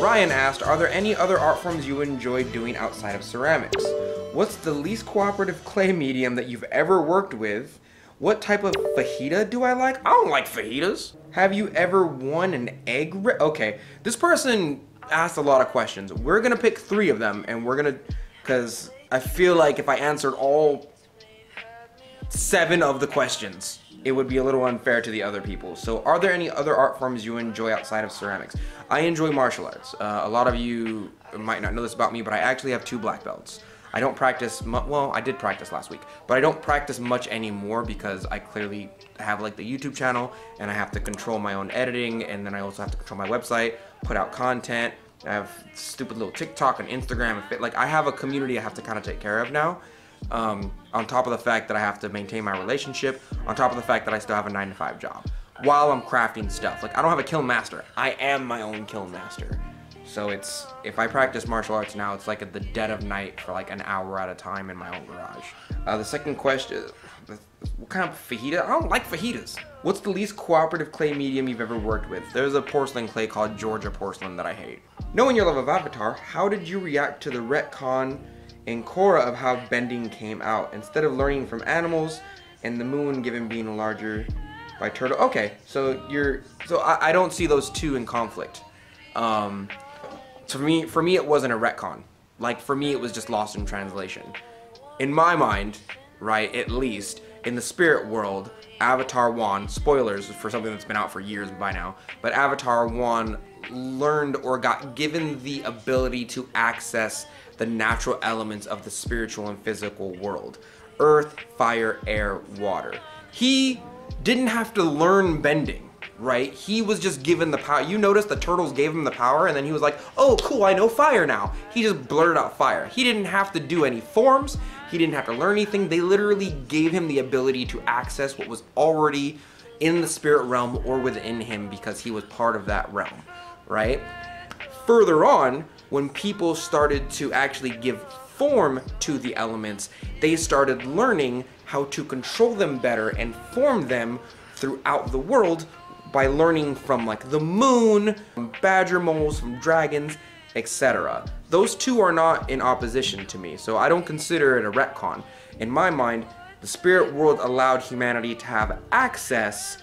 Ryan asked, are there any other art forms you enjoy doing outside of ceramics? What's the least cooperative clay medium that you've ever worked with? What type of fajita do I like? I don't like fajitas. Have you ever won an egg? Okay, this person asked a lot of questions. We're gonna pick 3 of them, and we're gonna, because I feel like if I answered all 7 of the questions, it would be a little unfair to the other people. So are there any other art forms you enjoy outside of ceramics? I enjoy martial arts. A lot of you might not know this about me, but I actually have 2 black belts. I don't practice, well, I did practice last week, but I don't practice much anymore because I clearly have like the YouTube channel and I have to control my own editing, and then I also have to control my website, put out content. I have stupid little TikTok and Instagram. Like, I have a community I have to kind of take care of now. On top of the fact that I have to maintain my relationship, on top of the fact that I still have a 9-to-5 job while I'm crafting stuff. Like, I don't have a kiln master. I am my own kiln master. So it's, if I practice martial arts now, it's like at the dead of night for like an hour at a time in my own garage. The second question, what kind of fajita? I don't like fajitas. What's the least cooperative clay medium you've ever worked with? There's a porcelain clay called Georgia porcelain that I hate. Knowing your love of Avatar, how did you react to the retcon in Korra of how bending came out? Instead of learning from animals and the moon given being larger by turtle. Okay, so I don't see those 2 in conflict. For me, it wasn't a retcon. Like, for me, it was just lost in translation. In my mind, right, at least, in the spirit world, Avatar 1, spoilers for something that's been out for years by now, but Avatar 1 learned or got given the ability to access the natural elements of the spiritual and physical world. Earth, fire, air, water. He didn't have to learn bending. Right? He was just given the power. You notice the turtles gave him the power, and then he was like, oh cool, I know fire now. He just blurted out fire. He didn't have to do any forms. He didn't have to learn anything. They literally gave him the ability to access what was already in the spirit realm or within him because he was part of that realm, right? Further on, when people started to actually give form to the elements, they started learning how to control them better and form them throughout the world by learning from like the moon, from badger moles, from dragons, etc. Those 2 are not in opposition to me, so I don't consider it a retcon. In my mind, the spirit world allowed humanity to have access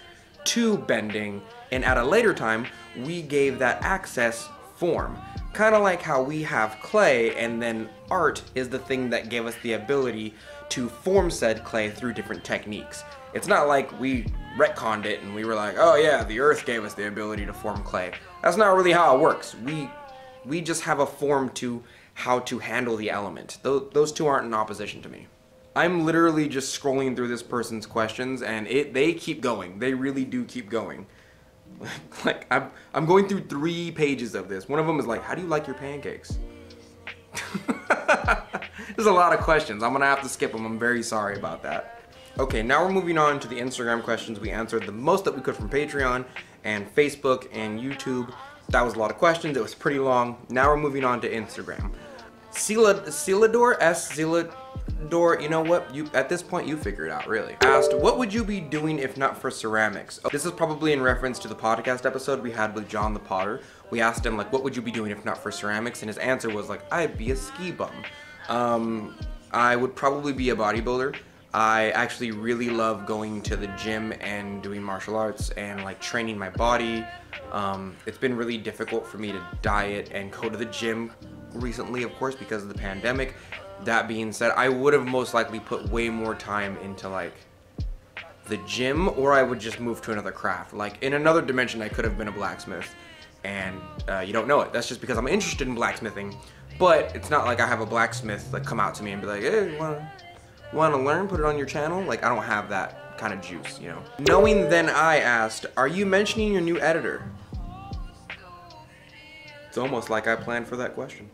to bending, and at a later time, we gave that access form. Kind of like how we have clay, and then art is the thing that gave us the ability to form said clay through different techniques. It's not like we retconned it and we were like, oh yeah, the earth gave us the ability to form clay. That's not really how it works. We just have a form to how to handle the element. Those 2 aren't in opposition to me. I'm literally just scrolling through this person's questions, and they keep going. They really do keep going. Like, I'm going through 3 pages of this. One of them is like, how do you like your pancakes? There's a lot of questions. I'm gonna have to skip them. I'm very sorry about that. Okay, now we're moving on to the Instagram questions. We answered the most that we could from Patreon and Facebook and YouTube. That was a lot of questions. It was pretty long. Now we're moving on to Instagram. Celador, you know what? At this point, you figure it out, really. Asked, what would you be doing if not for ceramics? This is probably in reference to the podcast episode we had with John the Potter. We asked him, like, what would you be doing if not for ceramics? And his answer was like, I'd be a ski bum. I would probably be a bodybuilder. I actually really love going to the gym and doing martial arts and like training my body. It's been really difficult for me to diet and go to the gym recently, of course, because of the pandemic. That being said, I would have most likely put way more time into like the gym, or I would just move to another craft. Like in another dimension, I could have been a blacksmith, and you don't know it. That's just because I'm interested in blacksmithing, but it's not like I have a blacksmith like come out to me and be like, hey, you want to learn? Put it on your channel. Like, I don't have that kind of juice, you know. Knowing then, I asked, are you mentioning your new editor? It's almost like I planned for that question.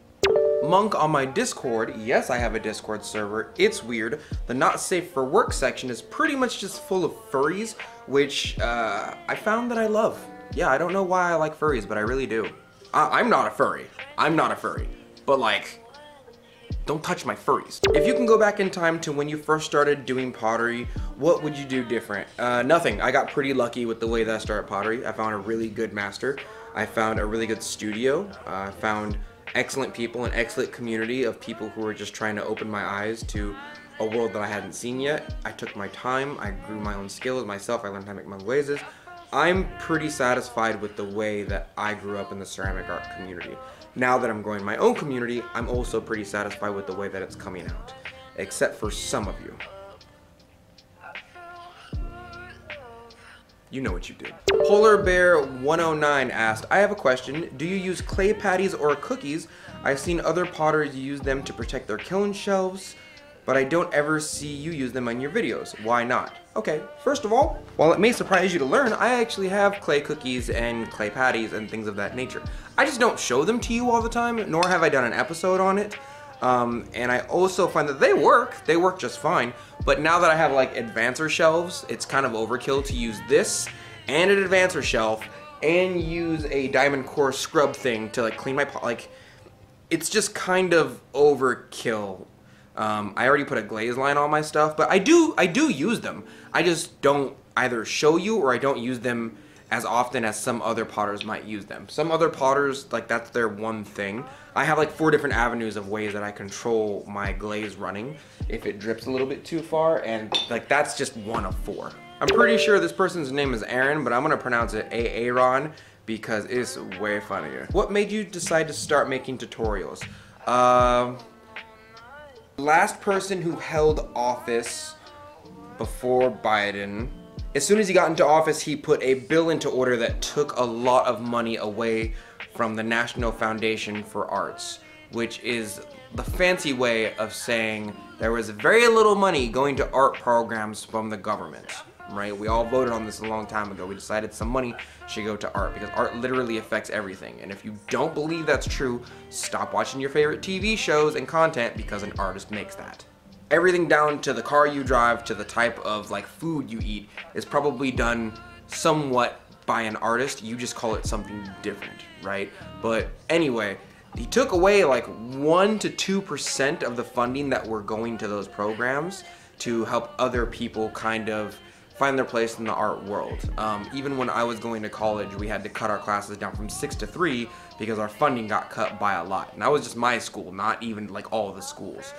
Monk on my Discord. Yes, I have a Discord server. It's weird. The not safe for work section is pretty much just full of furries, which I found that I love. Yeah, I don't know why I like furries, but I really do. I'm not a furry. I'm not a furry. But like, don't touch my furries. If you can go back in time to when you first started doing pottery, what would you do different? Nothing. I got pretty lucky with the way that I started pottery. I found a really good master. I found a really good studio. I found excellent people, an excellent community of people who were just trying to open my eyes to a world that I hadn't seen yet. I took my time. I grew my own skills myself. I learned how to make my glazes. I'm pretty satisfied with the way that I grew up in the ceramic art community. Now that I'm growing my own community, I'm also pretty satisfied with the way that it's coming out, except for some of you. You know what you did. Polar Bear 109 asked, I have a question. Do you use clay patties or cookies? I've seen other potters use them to protect their kiln shelves, but I don't ever see you use them on your videos. Why not? Okay, first of all, while it may surprise you to learn, I actually have clay cookies and clay patties and things of that nature. I just don't show them to you all the time, nor have I done an episode on it. And I also find that they work just fine. But now that I have like advancer shelves, it's kind of overkill to use this and an advancer shelf and use a diamond core scrub thing to like clean my pot. Like, it's just kind of overkill. I already put a glaze line on my stuff, but I do use them. I just don't either show you or I don't use them as often as some other potters might use them. Some other potters, like, that's their one thing. I have like 4 different avenues of ways that I control my glaze running if it drips a little bit too far, and like that's just one of 4. I'm pretty sure this person's name is Aaron, but I'm gonna pronounce it Aaron because it's way funnier. What made you decide to start making tutorials? Last person who held office before Biden, as soon as he got into office, he put a bill into order that took a lot of money away from the National Foundation for Arts, which is the fancy way of saying there was very little money going to art programs from the government, right? We all voted on this a long time ago. We decided some money should go to art because art literally affects everything. And if you don't believe that's true, stop watching your favorite TV shows and content because an artist makes that. Everything down to the car you drive to the type of like food you eat is probably done somewhat by an artist. You just call it something different, right? But anyway, he took away like 1 to 2% of the funding that were going to those programs to help other people kind of find their place in the art world. Even when I was going to college, we had to cut our classes down from 6 to 3 because our funding got cut by a lot. And that was just my school, not even like all the schools.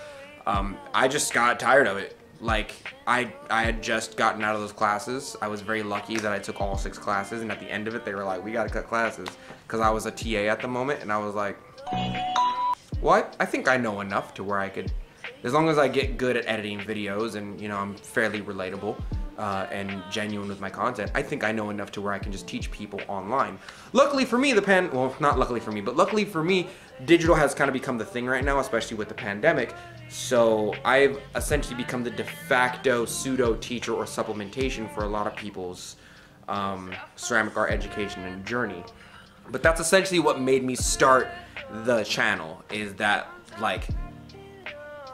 I just got tired of it. Like, I had just gotten out of those classes. I was very lucky that I took all 6 classes, and at the end of it, they were like, we gotta cut classes, because I was a TA at the moment, and I was like, what? I think I know enough to where I could, as long as I get good at editing videos, and, you know, I'm fairly relatable, and genuine with my content, I think I know enough to where I can just teach people online. Luckily for me, well, not luckily for me, but luckily for me, digital has kind of become the thing right now, especially with the pandemic. So I've essentially become the de facto pseudo teacher or supplementation for a lot of people's ceramic art education and journey. But that's essentially what made me start the channel, is that like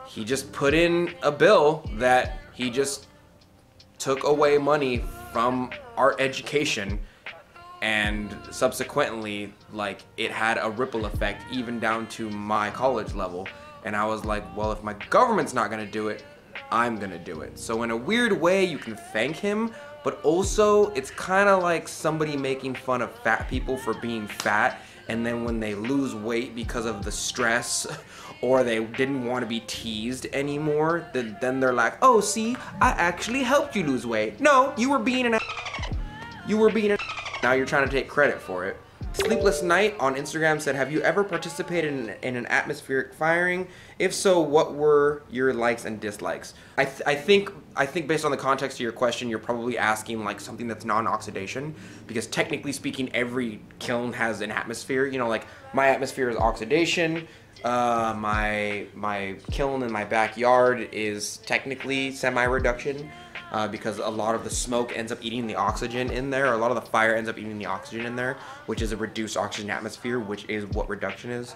he just put in a bill that he just took away money from art education, and subsequently like it had a ripple effect even down to my college level. And I was like, well, if my government's not gonna do it, I'm gonna do it. So in a weird way, you can thank him, but also it's kind of like somebody making fun of fat people for being fat, and then when they lose weight because of the stress or they didn't want to be teased anymore, then they're like, oh, see, I actually helped you lose weight. No, you were being an You were being an now you're trying to take credit for it. Sleepless Night on Instagram said, have you ever participated in an atmospheric firing? If so, what were your likes and dislikes? I think based on the context of your question, you're probably asking like something that's non-oxidation, because technically speaking, every kiln has an atmosphere. You know, like my atmosphere is oxidation. My kiln in my backyard is technically semi-reduction. Because a lot of the smoke ends up eating the oxygen in there, or a lot of the fire ends up eating the oxygen in there, which is a reduced oxygen atmosphere, which is what reduction is.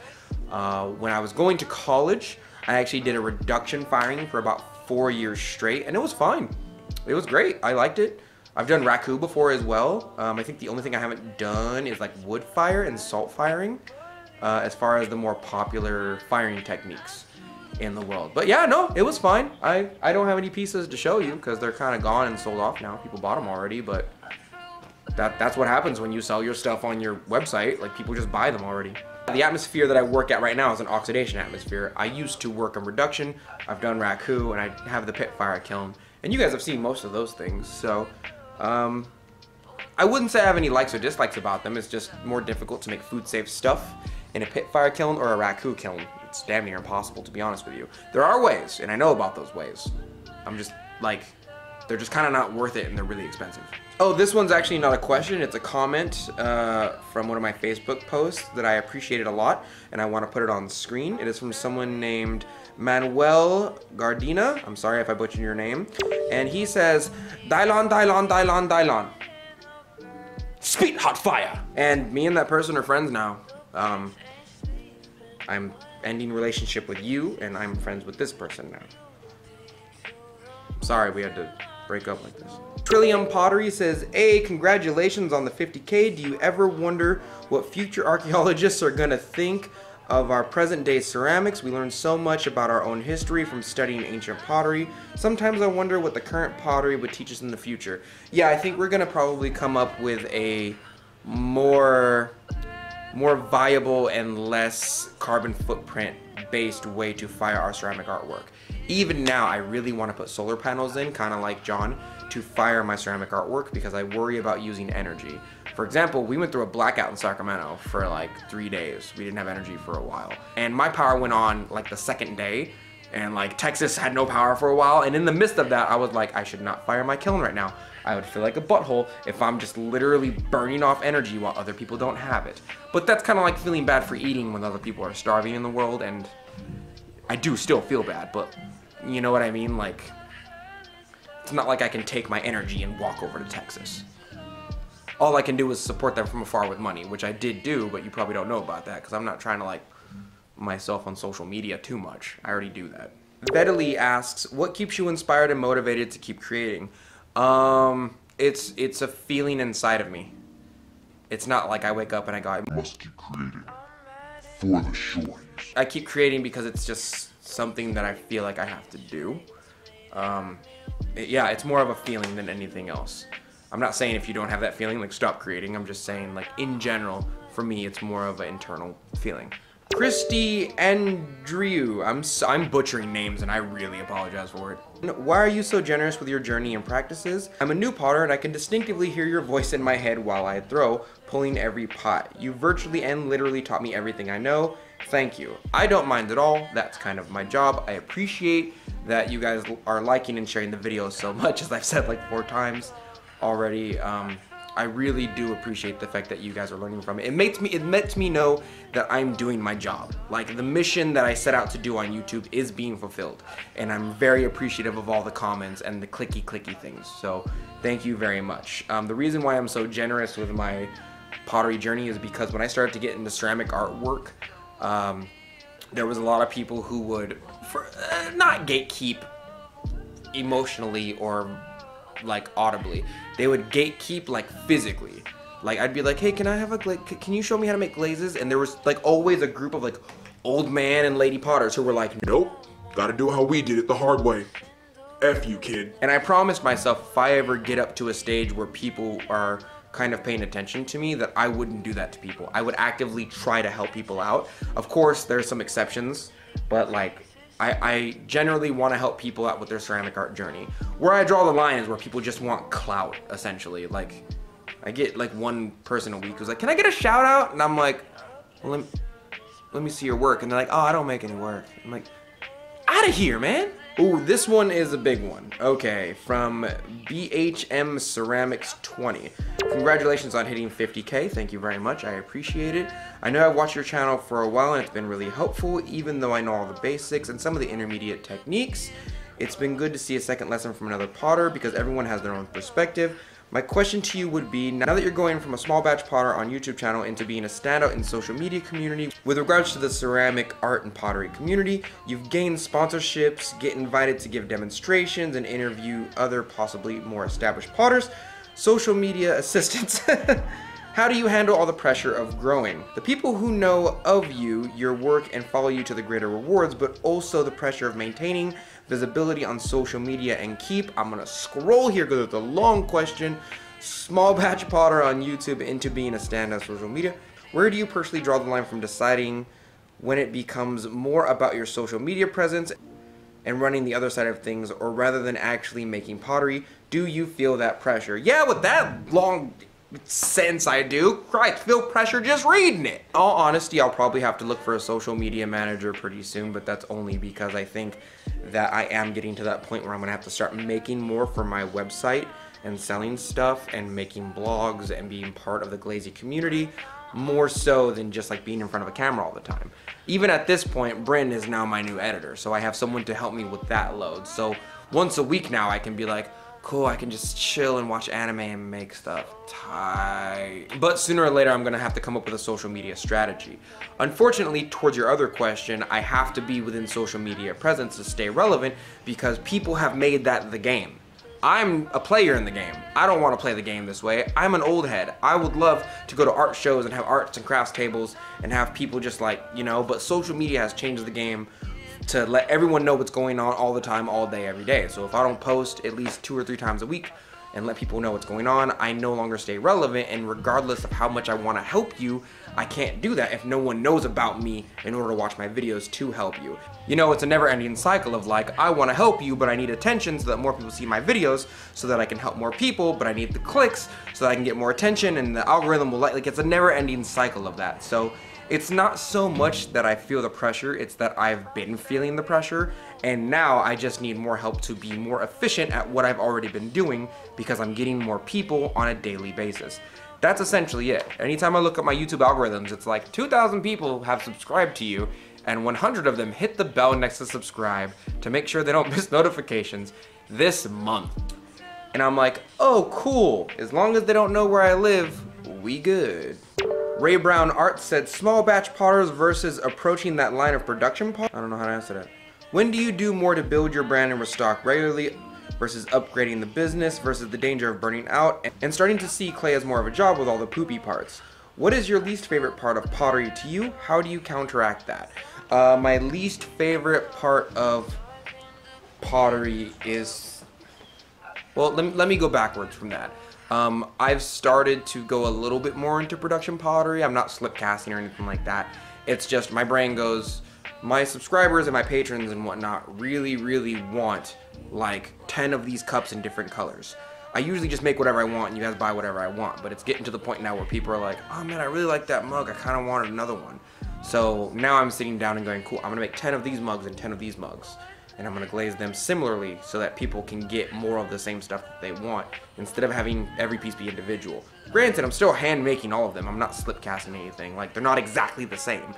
When I was going to college, I actually did a reduction firing for about 4 years straight, and it was fine. It was great. I liked it. I've done raku before as well. I think the only thing I haven't done is like wood fire and salt firing, as far as the more popular firing techniques. in the world. But yeah, no, it was fine. I don't have any pieces to show you because they're kind of gone and sold off now. People bought them already, but that's what happens when you sell your stuff on your website. Like, people just buy them already. The atmosphere that I work at right now is an oxidation atmosphere. I used to work on reduction. I've done raku, and I have the pit fire kiln. And you guys have seen most of those things, so I wouldn't say I have any likes or dislikes about them. It's just more difficult to make food-safe stuff in a pit fire kiln or a raku kiln. It's damn near impossible, to be honest with you. There are ways, and I know about those ways. I'm just, like, they're just kind of not worth it, and they're really expensive. Oh, this one's actually not a question. It's a comment from one of my Facebook posts that I appreciated a lot, and I want to put it on the screen. It is from someone named Manuel Gardina. I'm sorry if I butchered your name. And he says, Dylon, Dylon, Dylon, Dylon. Spit hot fire. And me and that person are friends now. I'm ending relationship with you, and I'm friends with this person now. Sorry we had to break up like this. Trillium Pottery says, hey, congratulations on the 50K. Do you ever wonder what future archaeologists are gonna think of our present day ceramics? We learn so much about our own history from studying ancient pottery. Sometimes I wonder what the current pottery would teach us in the future. Yeah, I think we're gonna probably come up with a more viable and less carbon footprint based way to fire our ceramic artwork. Even now, I really want to put solar panels in, kind of like John, to fire my ceramic artwork because I worry about using energy. For example, we went through a blackout in Sacramento for like 3 days. We didn't have energy for a while. And my power went on like the second day, and like Texas had no power for a while. And in the midst of that, I was like, I should not fire my kiln right now. I would feel like a butthole if I'm just literally burning off energy while other people don't have it. But that's kind of like feeling bad for eating when other people are starving in the world, and I do still feel bad, but you know what I mean? Like, it's not like I can take my energy and walk over to Texas. All I can do is support them from afar with money, which I did do, but you probably don't know about that because I'm not trying to like myself on social media too much. I already do that. Vedely asks, what keeps you inspired and motivated to keep creating? It's a feeling inside of me. It's not like I wake up and I go, I must keep creating for the shorts. I keep creating because it's just something that I feel like I have to do. Yeah, it's more of a feeling than anything else. I'm not saying if you don't have that feeling, like, stop creating. I'm just saying, like, in general, for me, it's more of an internal feeling. Christy Andrew, I'm butchering names and I really apologize for it. Why are you so generous with your journey and practices? I'm a new potter and I can distinctly hear your voice in my head while I throw, pulling every pot. You virtually and literally taught me everything I know. Thank you. I don't mind at all. That's kind of my job. I appreciate that you guys are liking and sharing the videos so much, as I've said like 4 times already. I really do appreciate the fact that you guys are learning from it. It lets me know that I'm doing my job. Like, the mission that I set out to do on YouTube is being fulfilled. And I'm very appreciative of all the comments and the clicky things. So thank you very much. The reason why I'm so generous with my pottery journey is because when I started to get into ceramic artwork, there was a lot of people who would not gatekeep emotionally or like audibly. They would gatekeep like physically. Like, I'd be like, hey, can I have a can you show me how to make glazes? And there was like always a group of like old man and lady potters who were like, nope, gotta do how we did it the hard way. F you, kid. And I promised myself if I ever get up to a stage where people are kind of paying attention to me, that I wouldn't do that to people. I would actively try to help people out. Of course, there's some exceptions, but like, I generally want to help people out with their ceramic art journey. Where I draw the line is where people just want clout, essentially. Like, I get like one person a week who's like, can I get a shout out? And I'm like, well, let me see your work. And they're like, oh, I don't make any work. I'm like, out of here, man. Ooh, this one is a big one. Okay, from BHM Ceramics 20. Congratulations on hitting 50K. Thank you very much. I appreciate it. I know I've watched your channel for a while and it's been really helpful, even though I know all the basics and some of the intermediate techniques. It's been good to see a second lesson from another potter because everyone has their own perspective. My question to you would be, now that you're going from a small batch potter on YouTube channel into being a standout in social media community, with regards to the ceramic art and pottery community, you've gained sponsorships, get invited to give demonstrations, and interview other possibly more established potters, social media assistants. How do you handle all the pressure of growing? The people who know of you, your work, and follow you to the greater rewards, but also the pressure of maintaining visibility on social media and I'm gonna scroll here because it's a long question. Small batch potter on YouTube into being a standout social media. Where do you personally draw the line from deciding when it becomes more about your social media presence and running the other side of things, or rather than actually making pottery? Do you feel that pressure? Yeah, with that long sentence I do. Christ, feel pressure just reading it. In all honesty, I'll probably have to look for a social media manager pretty soon, but that's only because I think that I am getting to that point where I'm gonna have to start making more for my website and selling stuff and making blogs and being part of the Glazy community, more so than just like being in front of a camera all the time. Even at this point, Bryn is now my new editor, so I have someone to help me with that load. So once a week now I can be like, cool, I can just chill and watch anime and make stuff. Tight. But sooner or later, I'm gonna have to come up with a social media strategy. Unfortunately, towards your other question, I have to be within social media presence to stay relevant because people have made that the game. I'm a player in the game. I don't want to play the game this way. I'm an old head. I would love to go to art shows and have arts and crafts tables and have people just like, you know, but social media has changed the game to let everyone know what's going on all the time, all day, every day. So if I don't post at least 2 or 3 times a week and let people know what's going on, I no longer stay relevant, and regardless of how much I want to help you, I can't do that if no one knows about me in order to watch my videos to help you. You know, it's a never-ending cycle of like, I want to help you, but I need attention so that more people see my videos so that I can help more people, but I need the clicks so that I can get more attention and the algorithm will like it's a never-ending cycle of that. So it's not so much that I feel the pressure, it's that I've been feeling the pressure, and now I just need more help to be more efficient at what I've already been doing because I'm getting more people on a daily basis. That's essentially it. Anytime I look at my YouTube algorithms, it's like 2,000 people have subscribed to you, and 100 of them hit the bell next to subscribe to make sure they don't miss notifications this month. And I'm like, oh cool, as long as they don't know where I live, we good. Ray Brown Art said, small batch potters versus approaching that line of production pot. I don't know how to answer that. When do you do more to build your brand and restock regularly versus upgrading the business versus the danger of burning out and starting to see clay as more of a job with all the poopy parts? What is your least favorite part of pottery to you? How do you counteract that? My least favorite part of pottery is, well, let me go backwards from that. I've started to go a little bit more into production pottery. I'm not slip casting or anything like that. It's just my brain goes, my subscribers and my patrons and whatnot really want like 10 of these cups in different colors. I usually just make whatever I want and you guys buy whatever I want, but it's getting to the point now where people are like, oh man, I really like that mug. I kind of wanted another one. So now I'm sitting down and going, cool, I'm gonna make 10 of these mugs and 10 of these mugs. And I'm gonna glaze them similarly so that people can get more of the same stuff that they want instead of having every piece be individual. Granted, I'm still hand making all of them. I'm not slip casting anything. Like, they're not exactly the same,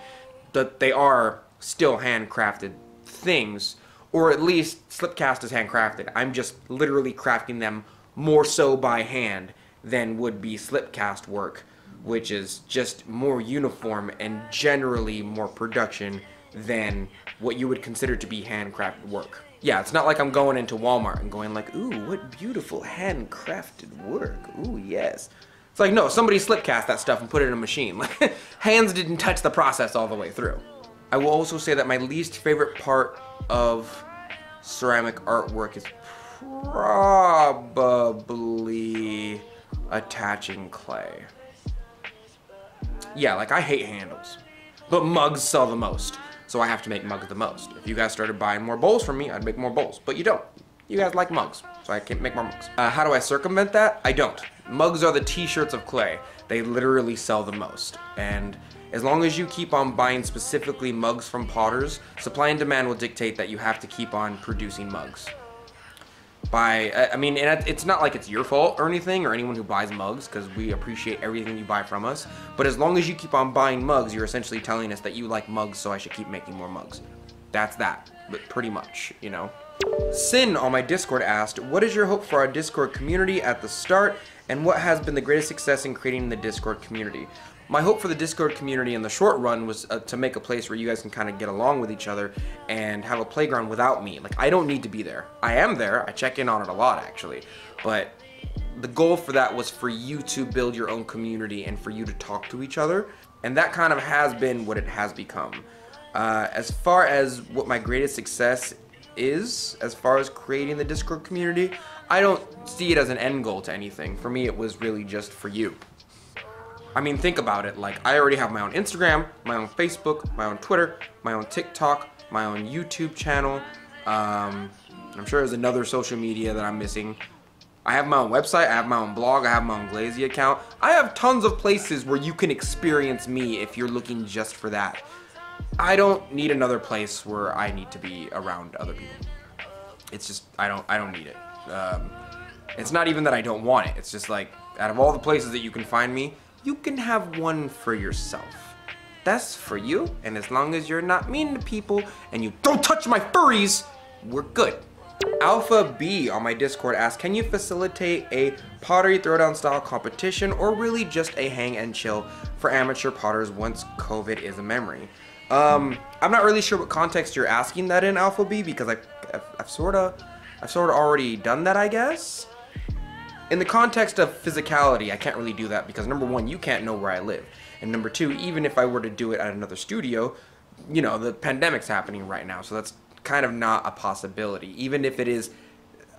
but they are still handcrafted things, or at least slip cast is handcrafted. I'm just literally crafting them more so by hand than would be slip cast work, which is just more uniform and generally more production than what you would consider to be handcrafted work. Yeah, it's not like I'm going into Walmart and going like, ooh, what beautiful handcrafted work, ooh, yes. It's like, no, somebody slip cast that stuff and put it in a machine. Like, hands didn't touch the process all the way through. I will also say that my least favorite part of ceramic artwork is probably attaching clay. Yeah, like I hate handles, but mugs sell the most. So I have to make mugs the most. If you guys started buying more bowls from me, I'd make more bowls, but you don't. You guys like mugs, so I can't make more mugs. How do I circumvent that? I don't. Mugs are the t-shirts of clay. They literally sell the most. And as long as you keep on buying specifically mugs from potters, supply and demand will dictate that you have to keep on producing mugs. I mean, and it's not like it's your fault or anything, or anyone who buys mugs, because we appreciate everything you buy from us. But as long as you keep on buying mugs, you're essentially telling us that you like mugs, so I should keep making more mugs. That's that, but pretty much, you know. Sin on my Discord asked, what is your hope for our Discord community at the start, and what has been the greatest success in creating the Discord community? My hope for the Discord community in the short run was to make a place where you guys can kind of get along with each other and have a playground without me. Like, I don't need to be there. I am there. I check in on it a lot, actually. But the goal for that was for you to build your own community and for you to talk to each other. And that kind of has been what it has become. As far as what my greatest success is, as far as creating the Discord community, I don't see it as an end goal to anything. For me, it was really just for you. I mean, think about it. Like, I already have my own Instagram, my own Facebook, my own Twitter, my own TikTok, my own YouTube channel. I'm sure there's another social media that I'm missing. I have my own website, I have my own blog, I have my own Glazy account. I have tons of places where you can experience me if you're looking just for that. I don't need another place where I need to be around other people. It's just, I don't need it. It's not even that I don't want it. It's just like, out of all the places that you can find me, you can have one for yourself. That's for you, and as long as you're not mean to people and you don't touch my furries, we're good. Alpha B on my Discord asks, can you facilitate a pottery throwdown style competition or really just a hang and chill for amateur potters once COVID is a memory? I'm not really sure what context you're asking that in, Alpha B, because I've sort of already done that, I guess. In the context of physicality, I can't really do that because number one, you can't know where I live. And number two, even if I were to do it at another studio, you know, the pandemic's happening right now, so that's kind of not a possibility. Even if it is,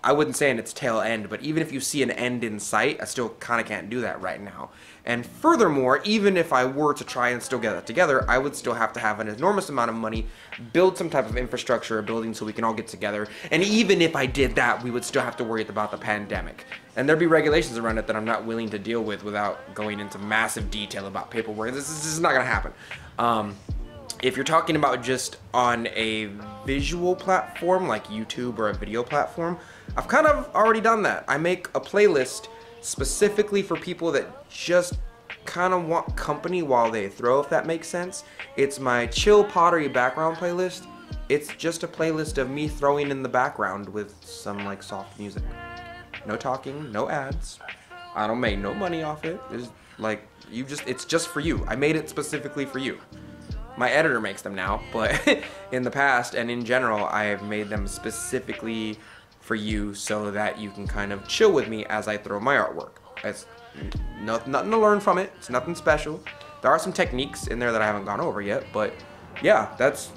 I wouldn't say in its tail end, but even if you see an end in sight, I still kind of can't do that right now. And furthermore, even if I were to try and still get that together, I would still have to have an enormous amount of money, build some type of infrastructure or building so we can all get together. And even if I did that, we would still have to worry about the pandemic. And there'd be regulations around it that I'm not willing to deal with without going into massive detail about paperwork. This is not gonna happen. If you're talking about just on a visual platform like YouTube or a video platform, I've kind of already done that. I make a playlist specifically for people that just kind of want company while they throw, if that makes sense. It's my chill pottery background playlist. It's just a playlist of me throwing in the background with some like soft music. No talking, no ads. I don't make no money off it. It's like, it's just for you. I made it specifically for you. My editor makes them now, but in the past and in general, I have made them specifically for you so that you can kind of chill with me as I throw my artwork. It's nothing to learn from it. It's nothing special. There are some techniques in there that I haven't gone over yet, but yeah, that's,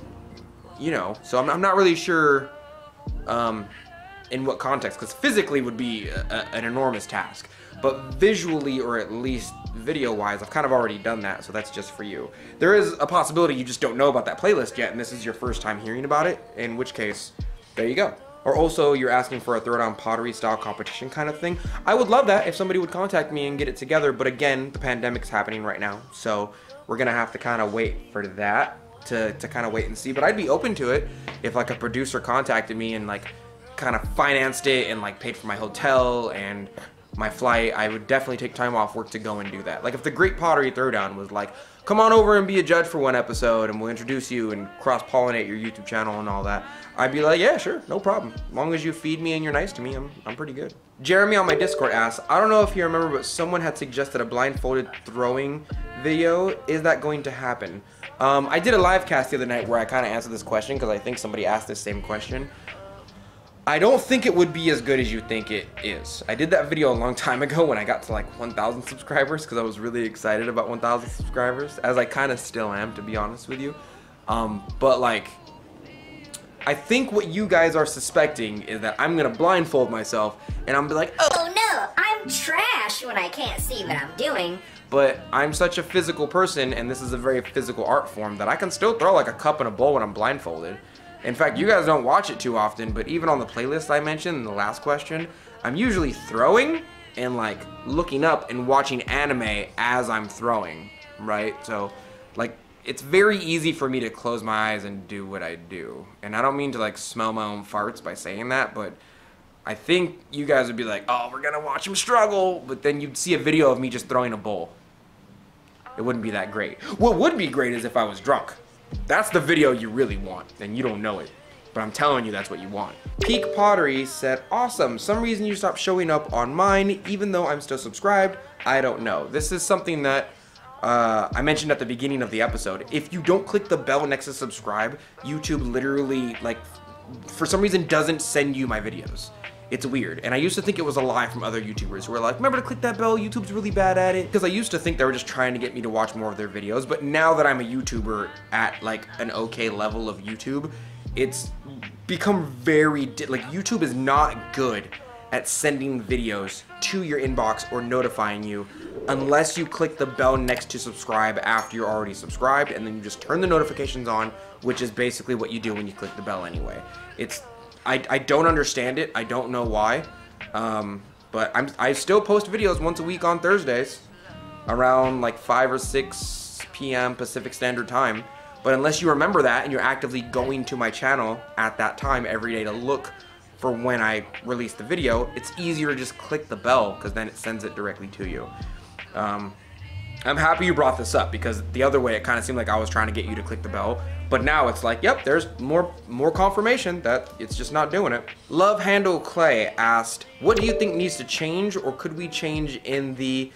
you know, so I'm not really sure in what context, because physically would be an enormous task. But visually, or at least video-wise, I've kind of already done that, so that's just for you. There is a possibility you just don't know about that playlist yet, and this is your first time hearing about it, in which case, there you go. Or also, you're asking for a throwdown pottery style competition kind of thing. I would love that if somebody would contact me and get it together, but again, the pandemic's happening right now, so we're gonna have to kind of wait for that to kind of wait and see. But I'd be open to it if like a producer contacted me and like kind of financed it and like paid for my hotel and my flight. I would definitely take time off work to go and do that. Like if the Great Pottery Throwdown was like, come on over and be a judge for one episode and we'll introduce you and cross-pollinate your YouTube channel and all that, I'd be like, yeah, sure, no problem. As long as you feed me and you're nice to me, I'm pretty good. Jeremy on my Discord asks, I don't know if you remember, but someone had suggested a blindfolded throwing video. Is that going to happen? I did a live cast the other night where I kind of answered this question because I think somebody asked this same question. I don't think it would be as good as you think it is. I did that video a long time ago when I got to like 1,000 subscribers because I was really excited about 1,000 subscribers, as I kind of still am, to be honest with you. But like, I think what you guys are suspecting is that I'm gonna blindfold myself and I'm be like, oh no, I'm trash when I can't see what I'm doing. But I'm such a physical person, and this is a very physical art form, that I can still throw like a cup in a bowl when I'm blindfolded. In fact, you guys don't watch it too often, but even on the playlist I mentioned in the last question, I'm usually throwing and like looking up and watching anime as I'm throwing, right? So like, it's very easy for me to close my eyes and do what I do. And I don't mean to like smell my own farts by saying that, but I think you guys would be like, oh, we're gonna watch him struggle, but then you'd see a video of me just throwing a bowl. It wouldn't be that great. What would be great is if I was drunk. That's the video you really want, and you don't know it. But I'm telling you, that's what you want. Peak Pottery said, awesome, some reason you stopped showing up on mine, even though I'm still subscribed, I don't know. This is something that I mentioned at the beginning of the episode. If you don't click the bell next to subscribe, YouTube literally, like, for some reason doesn't send you my videos. It's weird. And I used to think it was a lie from other YouTubers who were like, remember to click that bell, YouTube's really bad at it. Because I used to think they were just trying to get me to watch more of their videos. But now that I'm a YouTuber at like an okay level of YouTube, it's become very, like YouTube is not good at sending videos to your inbox or notifying you unless you click the bell next to subscribe after you're already subscribed, and then you just turn the notifications on, which is basically what you do when you click the bell anyway. I don't understand it. I don't know why, but I still post videos once a week on Thursdays around like 5 or 6 p.m. Pacific Standard Time. But unless you remember that and you're actively going to my channel at that time every day to look for when I release the video, it's easier to just click the bell because then it sends it directly to you. I'm happy you brought this up because the other way it kind of seemed like I was trying to get you to click the bell, but now it's like, yep, there's more confirmation that it's just not doing it. Love Handle Clay asked, what do you think needs to change, or could we change in the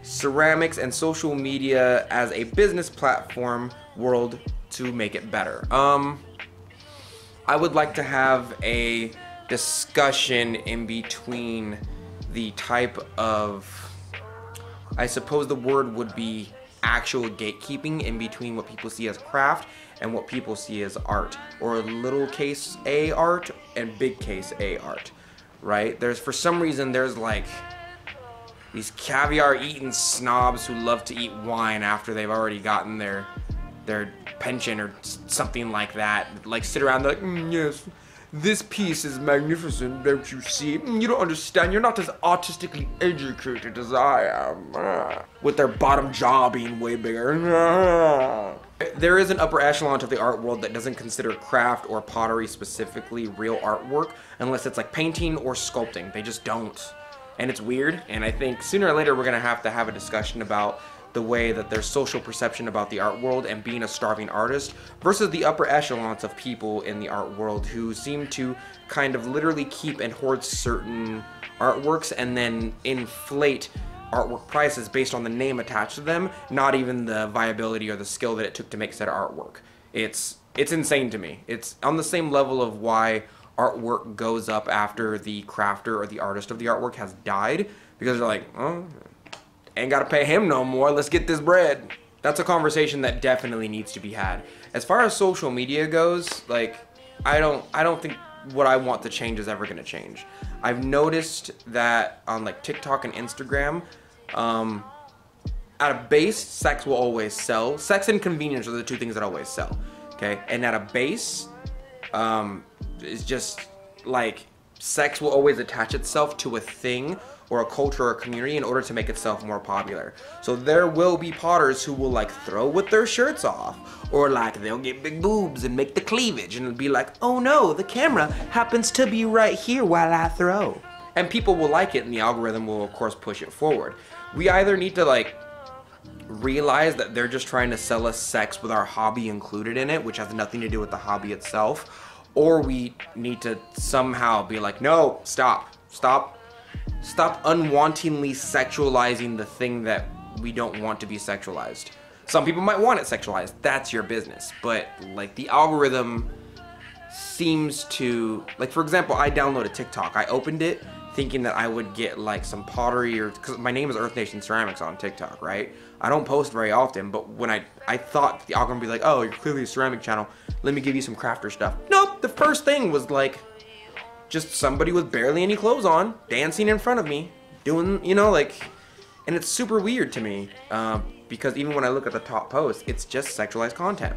ceramics and social media as a business platform world to make it better? I would like to have a discussion in between the type of, I suppose the word would be actual gatekeeping in between what people see as craft and what people see as art, or little case A art and big case A art, right? For some reason there's like these caviar eating snobs who love to eat wine after they've already gotten their pension or something like that, like sit around like, yes, this piece is magnificent, don't you see? You don't understand, you're not as artistically educated as I am. With their bottom jaw being way bigger. There is an upper echelon to the art world that doesn't consider craft or pottery specifically real artwork unless it's like painting or sculpting. They just don't. And it's weird, and I think sooner or later we're gonna have to have a discussion about the way that there's social perception about the art world and being a starving artist versus the upper echelons of people in the art world who seem to kind of literally keep and hoard certain artworks and then inflate artwork prices based on the name attached to them, not even the viability or the skill that it took to make said artwork. It's insane to me. It's on the same level of why artwork goes up after the crafter or the artist of the artwork has died, because they're like, oh, ain't gotta pay him no more, let's get this bread. That's a conversation that definitely needs to be had. As far as social media goes, like, I don't think what I want to change is ever gonna change. I've noticed that on like TikTok and Instagram, at a base, sex will always sell. Sex and convenience are the two things that always sell, okay? And at a base, it's just like sex will always attach itself to a thing or a culture or a community in order to make itself more popular. So there will be potters who will like throw with their shirts off, or like they'll get big boobs and make the cleavage and it'll be like, oh no, the camera happens to be right here while I throw. And people will like it and the algorithm will of course push it forward. We either need to like realize that they're just trying to sell us sex with our hobby included in it, which has nothing to do with the hobby itself, or we need to somehow be like, no, stop unwantingly sexualizing the thing that we don't want to be sexualized. Some people might want it sexualized, that's your business, but like the algorithm seems to, like for example, I downloaded TikTok. I opened it thinking that I would get like some pottery, or because my name is Earth Nation Ceramics on TikTok, right? I don't post very often, but when I thought the algorithm would be like, oh, you're clearly a ceramic channel, let me give you some crafter stuff. Nope, the first thing was like just somebody with barely any clothes on dancing in front of me doing, you know, like, and it's super weird to me because even when I look at the top post, it's just sexualized content.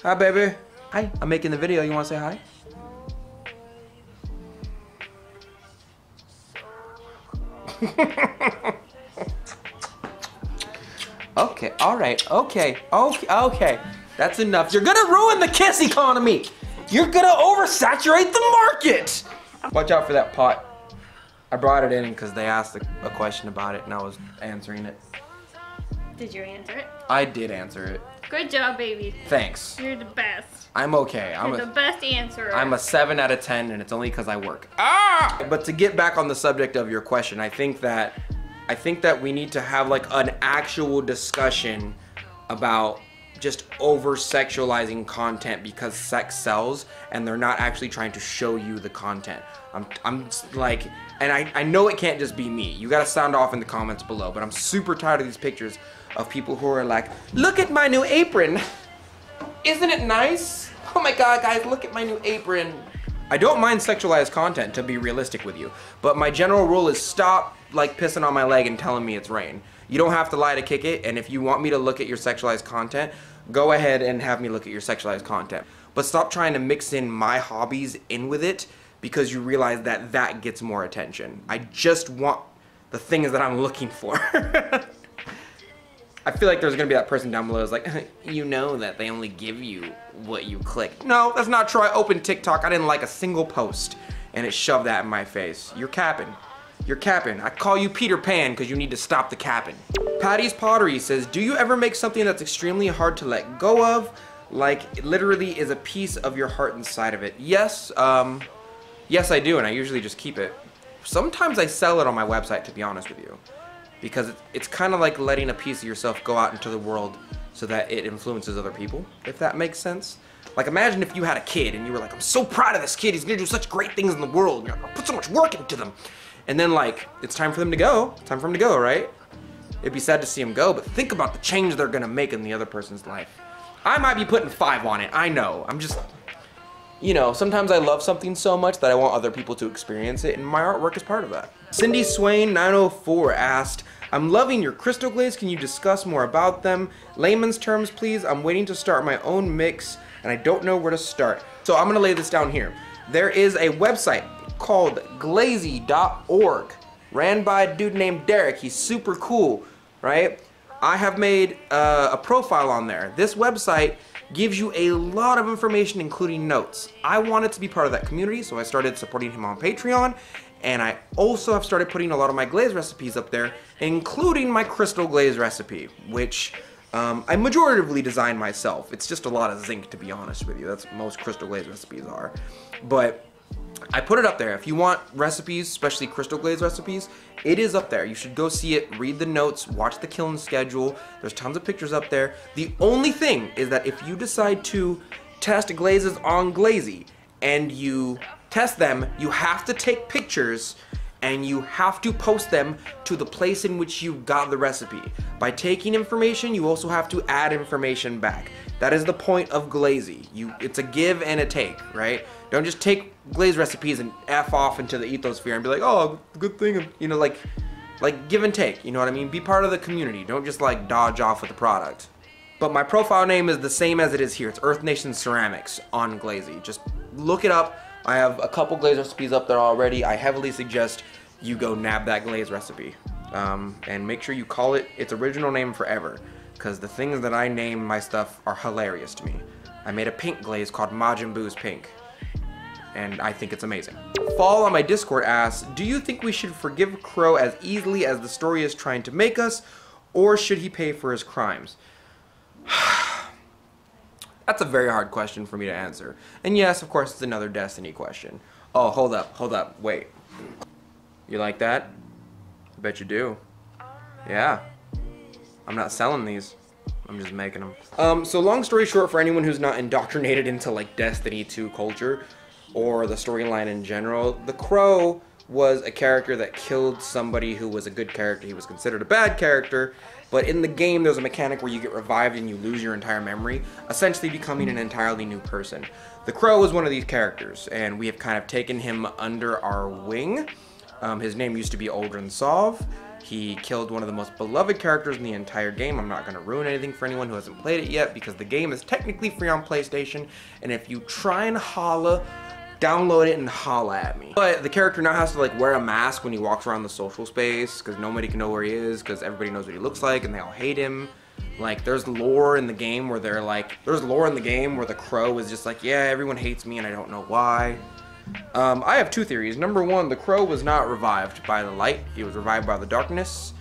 Hi baby. Hi, I'm making the video, you want to say hi? Okay, alright, okay, that's enough. You're gonna ruin the kiss economy. You're gonna oversaturate the market. Watch out for that pot. I brought it in because they asked a question about it and I was answering it. Did you answer it? I did answer it. Good job, baby. Thanks. You're the best. I'm okay. You're the best answerer. I'm a 7 out of 10 and it's only because I work. Ah! But to get back on the subject of your question, I think that we need to have like an actual discussion about just over-sexualizing content because sex sells, and they're not actually trying to show you the content. I'm like, and I know it can't just be me. You gotta sound off in the comments below, but I'm super tired of these pictures of people who are like, look at my new apron. Isn't it nice? Oh my God, guys, look at my new apron. I don't mind sexualized content, to be realistic with you, but my general rule is stop like pissing on my leg and telling me it's rain. You don't have to lie to kick it, and if you want me to look at your sexualized content, go ahead and have me look at your sexualized content. But stop trying to mix in my hobbies in with it because you realize that that gets more attention. I just want the things that I'm looking for. I feel like there's gonna be that person down below who's like, you know that they only give you what you click. No, that's not true. I opened TikTok, I didn't like a single post, and it shoved that in my face. You're capping. You're capping. I call you Peter Pan because you need to stop the capping. Patty's Pottery says, do you ever make something that's extremely hard to let go of? Like, it literally is a piece of your heart inside of it. Yes, yes I do, and I usually just keep it. Sometimes I sell it on my website, to be honest with you. Because it's kind of like letting a piece of yourself go out into the world so that it influences other people, if that makes sense. Like, imagine if you had a kid and you were like, I'm so proud of this kid, he's gonna do such great things in the world, I'll put so much work into them. And then like, it's time for them to go, it's time for them to go, right? It'd be sad to see them go, but think about the change they're gonna make in the other person's life. I might be putting 5 on it, I know, I'm just, you know, sometimes I love something so much that I want other people to experience it, and my artwork is part of that. Cindy Swain 904 asked, I'm loving your crystal glaze, can you discuss more about them? Layman's terms, please. I'm waiting to start my own mix, and I don't know where to start. So I'm gonna lay this down here. There is a website called glazy.org, ran by a dude named Derek. He's super cool, right? I have made a profile on there. This website gives you a lot of information, including notes. I wanted to be part of that community, so I started supporting him on Patreon, and I also have started putting a lot of my glaze recipes up there, including my crystal glaze recipe, which I majoritively designed myself. It's just a lot of zinc, to be honest with you. That's what most crystal glaze recipes are. But I put it up there. If you want recipes, especially crystal glaze recipes, it is up there. You should go see it, read the notes, watch the kiln schedule. There's tons of pictures up there. The only thing is that if you decide to test glazes on Glazy and you test them, you have to take pictures and you have to post them to the place in which you got the recipe. By taking information, you also have to add information back. That is the point of Glazy. It's a give and a take, right? Don't just take glaze recipes and F off into the ethosphere and be like, oh, good thing, you know, like give and take, you know what I mean? Be part of the community. Don't just like dodge off with the product. But my profile name is the same as it is here. It's Earth Nation Ceramics on Glazy. Just look it up. I have a couple glaze recipes up there already. I heavily suggest you go nab that glaze recipe. And make sure you call it its original name forever, because the things that I name my stuff are hilarious to me. I made a pink glaze called Majin Buu's Pink, and I think it's amazing. Fall on my Discord asks, do you think we should forgive Crow as easily as the story is trying to make us, or should he pay for his crimes? That's a very hard question for me to answer. And yes, of course, it's another Destiny question. Oh, hold up, wait. You like that? I bet you do. Yeah. I'm not selling these. I'm just making them. So long story short, for anyone who's not indoctrinated into like Destiny 2 culture or the storyline in general, the Crow was a character that killed somebody who was a good character. He was considered a bad character, but in the game there's a mechanic where you get revived and you lose your entire memory, essentially becoming an entirely new person. The Crow is one of these characters, and we have kind of taken him under our wing. His name used to be Aldrin Sov. He killed one of the most beloved characters in the entire game. I'm not going to ruin anything for anyone who hasn't played it yet, because the game is technically free on PlayStation, and if you try and holla, download it and holla at me. But the character now has to like wear a mask when he walks around the social space, because nobody can know where he is, because everybody knows what he looks like and they all hate him. Like, there's lore in the game where the Crow is just like, yeah, everyone hates me and I don't know why. I have two theories. Number one, the Crow was not revived by the light. He was revived by the darkness.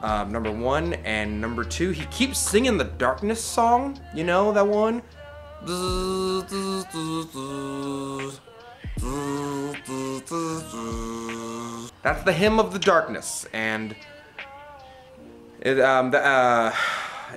Number one. And number two, he keeps singing the darkness song. You know, that one? That's the hymn of the darkness. And it,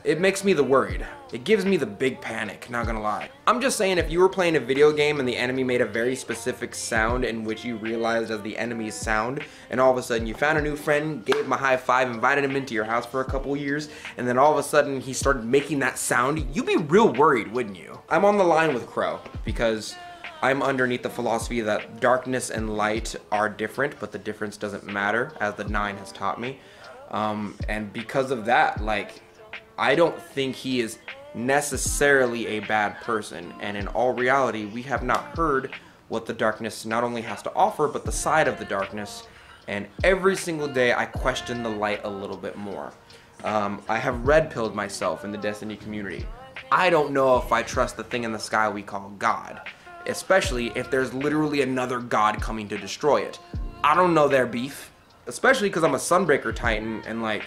it makes me the worried. It gives me the big panic, not gonna lie. I'm just saying, if you were playing a video game and the enemy made a very specific sound in which you realized as the enemy's sound, and all of a sudden you found a new friend, gave him a high five, invited him into your house for a couple years, and then all of a sudden he started making that sound, you'd be real worried, wouldn't you? I'm on the line with Crow, because I'm underneath the philosophy that darkness and light are different, but the difference doesn't matter, as the 9 has taught me. And because of that, like, I don't think he is necessarily a bad person. And in all reality, we have not heard what the darkness not only has to offer, but the side of the darkness. And every single day, I question the light a little bit more. I have red-pilled myself in the Destiny community. I don't know if I trust the thing in the sky we call God, especially if there's literally another God coming to destroy it. I don't know their beef. Especially because I'm a Sunbreaker Titan, and like,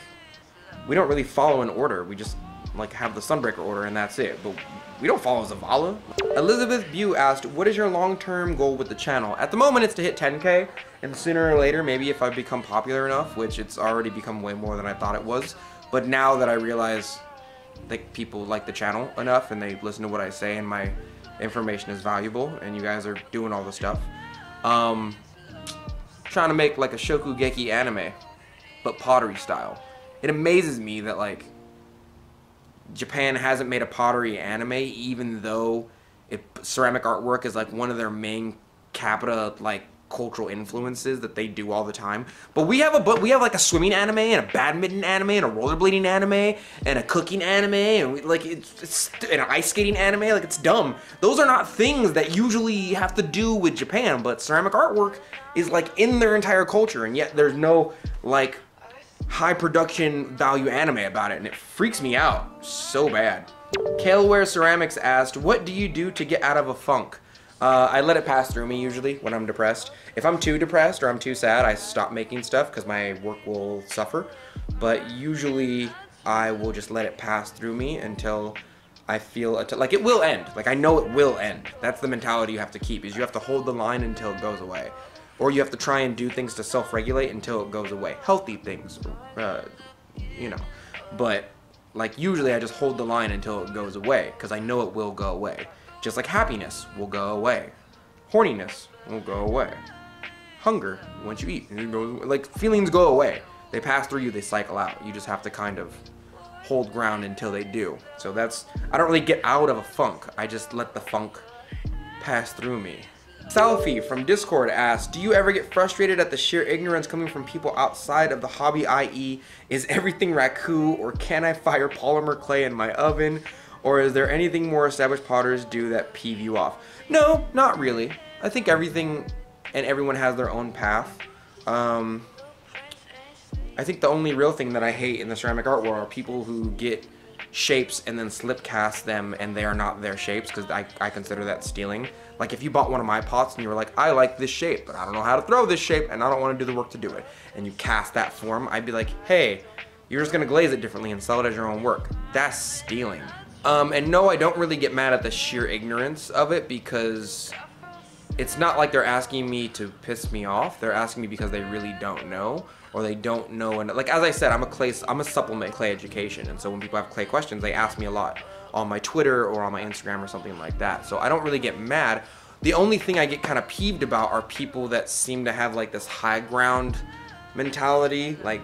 we don't really follow an order. We just like have the Sunbreaker order and that's it. But we don't follow Zavala. Elizabeth Bew asked, what is your long-term goal with the channel? At the moment, it's to hit 10K, and sooner or later, maybe if I become popular enough, which it's already become way more than I thought it was. But now that I realize that people like the channel enough and they listen to what I say and my information is valuable and you guys are doing all the stuff, trying to make like a Shokugeki anime, but pottery style. It amazes me that like Japan hasn't made a pottery anime, even though ceramic artwork is like one of their main capita like cultural influences that they do all the time. But we have like a swimming anime and a badminton anime and a rollerblading anime and a cooking anime and like it's an ice skating anime. Like, it's dumb. Those are not things that usually have to do with Japan, but ceramic artwork is like in their entire culture, and yet there's no like high production value anime about it, and it freaks me out so bad. Kaleware Ceramics asked, what do you do to get out of a funk? I let it pass through me usually when I'm depressed. If I'm too depressed or I'm too sad, I stop making stuff because my work will suffer. But usually I will just let it pass through me until I feel like it will end. Like, I know it will end. That's the mentality you have to keep, is you have to hold the line until it goes away. Or you have to try and do things to self-regulate until it goes away. Healthy things, you know. But like, usually I just hold the line until it goes away because I know it will go away. Just like happiness will go away. Horniness will go away. Hunger, once you eat, like, feelings go away. They pass through you, they cycle out. You just have to kind of hold ground until they do. So that's, I don't really get out of a funk. I just let the funk pass through me. Salfi from Discord asked, do you ever get frustrated at the sheer ignorance coming from people outside of the hobby, i.e., is everything raku, or can I fire polymer clay in my oven? Or is there anything more established potters do that peeve you off? No, not really. I think everything and everyone has their own path. I think the only real thing that I hate in the ceramic art world are people who get shapes and then slip cast them and they are not their shapes, because I consider that stealing. Like, if you bought one of my pots and you were like, I like this shape, but I don't know how to throw this shape and I don't want to do the work to do it, and you cast that form, I'd be like, hey, you're just going to glaze it differently and sell it as your own work. That's stealing. And no, I don't really get mad at the sheer ignorance of it, because it's not like they're asking me to piss me off. They're asking me because they really don't know, or they don't know. And like, as I said, I'm a supplement clay education, and so when people have clay questions, they ask me a lot on my Twitter or on my Instagram or something like that. So I don't really get mad. The only thing I get kind of peeved about are people that seem to have like this high ground mentality. Like,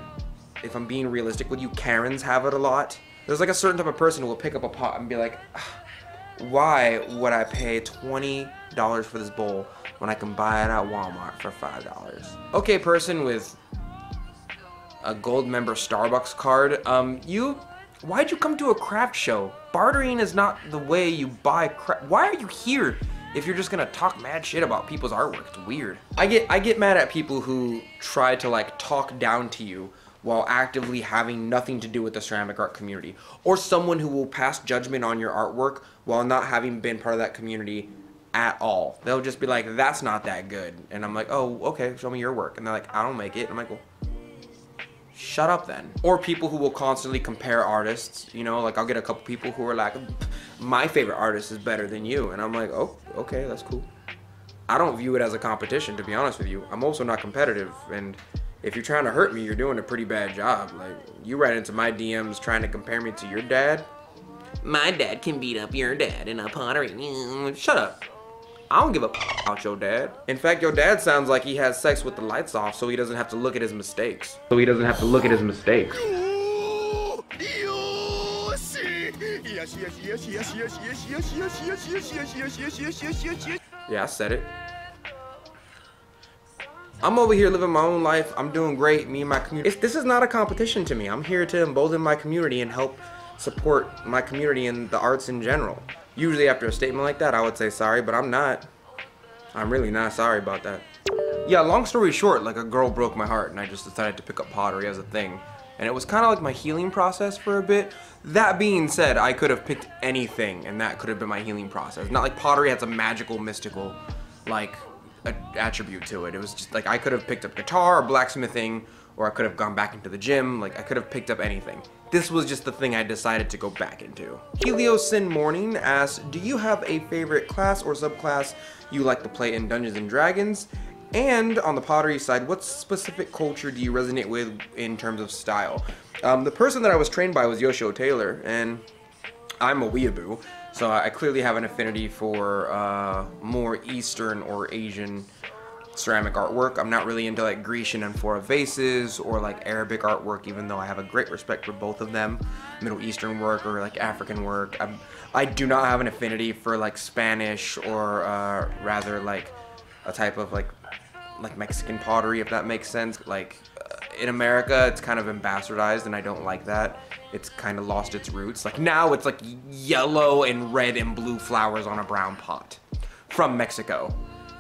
if I'm being realistic with you, Karens have it a lot. There's like a certain type of person who will pick up a pot and be like, why would I pay $20 for this bowl when I can buy it at Walmart for $5? Okay, person with a gold member Starbucks card, why'd you come to a craft show? Bartering is not the way you buy craft. Why are you here if you're just gonna talk mad shit about people's artwork? It's weird. I get mad at people who try to like talk down to you while actively having nothing to do with the ceramic art community, or someone who will pass judgment on your artwork while not having been part of that community at all. They'll just be like, that's not that good. And I'm like, oh, okay, show me your work. And they're like, I don't make it. And I'm like, well, shut up then. Or people who will constantly compare artists, you know, like I'll get a couple people who are like, my favorite artist is better than you. And I'm like, oh, okay, that's cool. I don't view it as a competition, to be honest with you. I'm also not competitive, and if you're trying to hurt me, you're doing a pretty bad job. Like, you right into my DMs trying to compare me to your dad. My dad can beat up your dad in a pottery. Shut up. I don't give a about your dad. In fact, your dad sounds like he has sex with the lights off so he doesn't have to look at his mistakes. Yeah, I said it. I'm over here living my own life. I'm doing great. Me and my community. This is not a competition to me. I'm here to embolden my community and help support my community and the arts in general. Usually after a statement like that, I would say sorry, but I'm not. I'm really not sorry about that. Yeah, long story short, like a girl broke my heart and I just decided to pick up pottery as a thing. And it was kind of like my healing process for a bit. That being said, I could have picked anything and that could have been my healing process. Not like pottery has a magical, mystical, like, attribute to it. It was just like I could have picked up guitar or blacksmithing, or I could have gone back into the gym. Like, I could have picked up anything. This was just the thing I decided to go back into. Heliosin Morning asks, do you have a favorite class or subclass you like to play in Dungeons and Dragons? And on the pottery side, what specific culture do you resonate with in terms of style? The person that I was trained by was Yoshio Taylor, and I'm a weeaboo, so I clearly have an affinity for more Eastern or Asian ceramic artwork. I'm not really into like Grecian amphora vases or like Arabic artwork, even though I have a great respect for both of them. Middle Eastern work or like African work. I do not have an affinity for like Spanish or rather like a type of like Mexican pottery, if that makes sense. Like in America, it's kind of bastardized and I don't like that. It's kind of lost its roots. Like now it's like yellow and red and blue flowers on a brown pot from Mexico.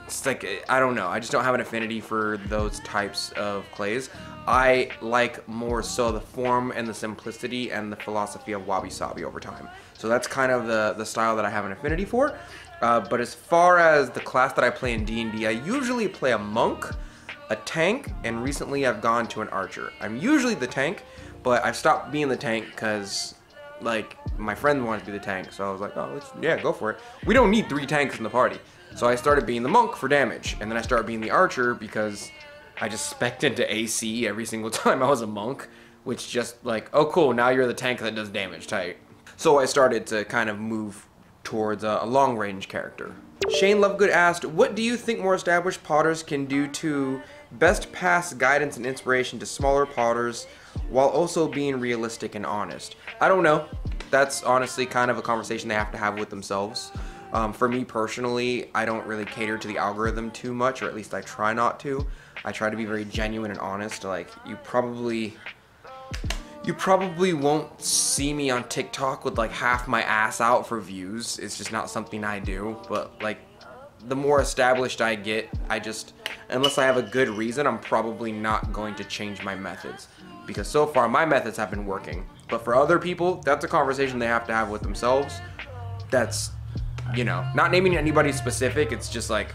It's like, I don't know, I just don't have an affinity for those types of clays. I like more so the form and the simplicity and the philosophy of wabi-sabi over time. So that's kind of the style that I have an affinity for. But as far as the class that I play in D&D, I usually play a monk, a tank, and recently I've gone to an archer. I'm usually the tank, but I've stopped being the tank because like my friend wanted to be the tank, so I was like, oh, yeah, go for it. We don't need 3 tanks in the party. So I started being the monk for damage, and then I started being the archer because I just spec'd into AC every single time I was a monk, which just like, oh cool, now you're the tank that does damage type. So I started to kind of move towards a long-range character. Shane Lovegood asked, what do you think more established potters can do to best pass guidance and inspiration to smaller potters while also being realistic and honest? I don't know. That's honestly kind of a conversation they have to have with themselves. For me personally, I don't really cater to the algorithm too much, or at least I try not to. I try to be very genuine and honest. Like, you probably won't see me on TikTok with like half my ass out for views. It's just not something I do. But like, the more established I get, unless I have a good reason, I'm probably not going to change my methods. Because so far, my methods have been working. But for other people, that's a conversation they have to have with themselves. That's, you know, not naming anybody specific, it's just like,